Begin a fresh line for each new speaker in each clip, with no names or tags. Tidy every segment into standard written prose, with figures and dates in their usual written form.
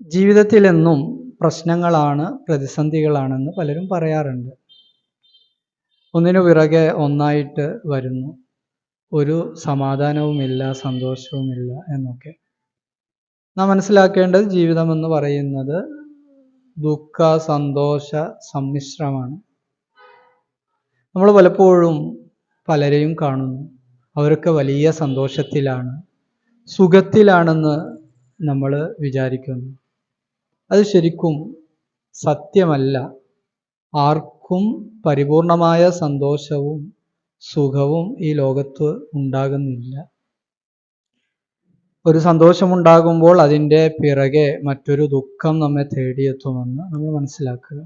ജീവിതത്തിലെന്നും പ്രശ്നങ്ങളാണ്, പ്രതിസന്ധികളാണെന്ന് പലരും പറയാറുണ്ട്. ഒന്നിനു പിറകെ ഒന്നായിട്ട് വരുന്നു. ഒരു സമാധാനവുമില്ല, സന്തോഷവുമില്ല എന്നൊക്കെ. നാം മനസ്സിലാക്കേണ്ടത് ജീവിതമെന്ന് പറയുന്നത് ദുഃഖ സന്തോഷ സമ്മിശ്രമാണ്. നമ്മൾ പലപ്പോഴും പലരെയും കാണുന്നു. അവരൊക്കെ വലിയ സന്തോഷത്തിലാണ്, സുഖത്തിലാണെന്ന് നമ്മൾ വിചാരിക്കുന്നു. അത് ശരിക്കും സത്യമല്ല. ആർക്കും പരിപൂർണമായ സന്തോഷവും സുഖവും ഈ ലോകത്ത് ഉണ്ടാകുന്നില്ല. ഒരു സന്തോഷമുണ്ടാകുമ്പോൾ അതിൻ്റെ പിറകെ മറ്റൊരു ദുഃഖം നമ്മെ തേടിയെത്തുമെന്ന് നമ്മൾ മനസ്സിലാക്കുക.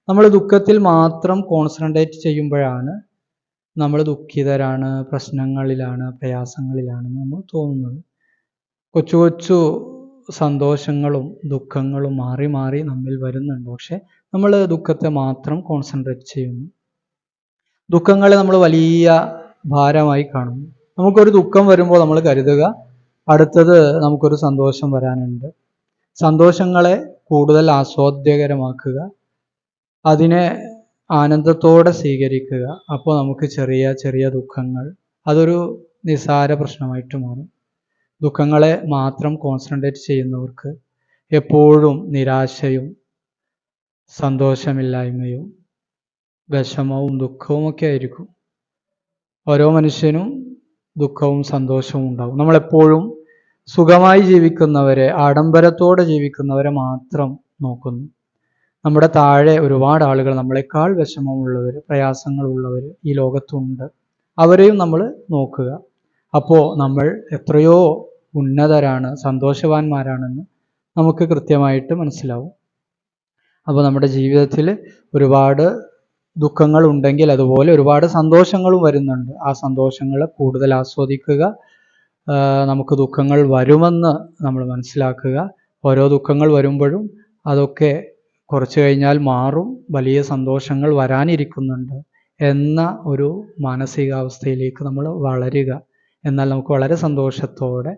നമ്മൾ ദുഃഖത്തിൽ മാത്രം കോൺസെൻട്രേറ്റ് ചെയ്യുമ്പോഴാണ് നമ്മൾ ദുഃഖിതരാണ്, പ്രശ്നങ്ങളിലാണ്, പ്രയാസങ്ങളിലാണെന്ന് നമ്മൾ തോന്നുന്നത്. കൊച്ചു കൊച്ചു സന്തോഷങ്ങളും ദുഃഖങ്ങളും മാറി മാറി നമ്മിൽ വരുന്നുണ്ട്. പക്ഷെ നമ്മൾ ദുഃഖത്തെ മാത്രം കോൺസെൻട്രേറ്റ് ചെയ്യുന്നു. ദുഃഖങ്ങളെ നമ്മൾ വലിയ ഭാരമായി കാണുന്നു. നമുക്കൊരു ദുഃഖം വരുമ്പോൾ നമ്മൾ കരുതുക അടുത്തത് നമുക്കൊരു സന്തോഷം വരാനുണ്ട്. സന്തോഷങ്ങളെ കൂടുതൽ ആസ്വാദ്യകരമാക്കുക, അതിനെ ആനന്ദത്തോടെ സ്വീകരിക്കുക. അപ്പോൾ നമുക്ക് ചെറിയ ചെറിയ ദുഃഖങ്ങൾ അതൊരു നിസ്സാര പ്രശ്നമായിട്ട് മാറും. ദുഃഖങ്ങളെ മാത്രം കോൺസെൻട്രേറ്റ് ചെയ്യുന്നവർക്ക് എപ്പോഴും നിരാശയും സന്തോഷമില്ലായ്മയും വിഷമവും ദുഃഖവും ഒക്കെ ആയിരിക്കും. ഓരോ മനുഷ്യനും ദുഃഖവും സന്തോഷവും ഉണ്ടാവും. നമ്മളെപ്പോഴും സുഖമായി ജീവിക്കുന്നവരെ, ആഡംബരത്തോടെ ജീവിക്കുന്നവരെ മാത്രം നോക്കുന്നു. നമ്മുടെ താഴെ ഒരുപാട് ആളുകൾ, നമ്മളെക്കാൾ വിഷമമുള്ളവർ, പ്രയാസങ്ങളുള്ളവർ ഈ ലോകത്തുണ്ട്. അവരെയും നമ്മൾ നോക്കുക. അപ്പോൾ നമ്മൾ എത്രയോ ഉന്നതരാണ്, സന്തോഷവാന്മാരാണെന്ന് നമുക്ക് കൃത്യമായിട്ട് മനസ്സിലാവും. അപ്പോൾ നമ്മുടെ ജീവിതത്തിൽ ഒരുപാട് ദുഃഖങ്ങൾ ഉണ്ടെങ്കിൽ അതുപോലെ ഒരുപാട് സന്തോഷങ്ങളും വരുന്നുണ്ട്. ആ സന്തോഷങ്ങൾ കൂടുതൽ ആസ്വദിക്കുക. നമുക്ക് ദുഃഖങ്ങൾ വരുമെന്ന് നമ്മൾ മനസ്സിലാക്കുക. ഓരോ ദുഃഖങ്ങൾ വരുമ്പോഴും അതൊക്കെ കുറച്ച് കഴിഞ്ഞാൽ മാറും, വലിയ സന്തോഷങ്ങൾ വരാനിരിക്കുന്നുണ്ട് എന്ന ഒരു മാനസികാവസ്ഥയിലേക്ക് നമ്മൾ വളരുക. എന്നാൽ നമുക്ക് വളരെ സന്തോഷത്തോടെ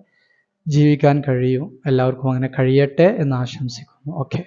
ജീവിക്കാൻ കഴിയും. എല്ലാവർക്കും അങ്ങനെ കഴിയട്ടെ എന്ന് ആശംസിക്കുന്നു. ഓക്കെ.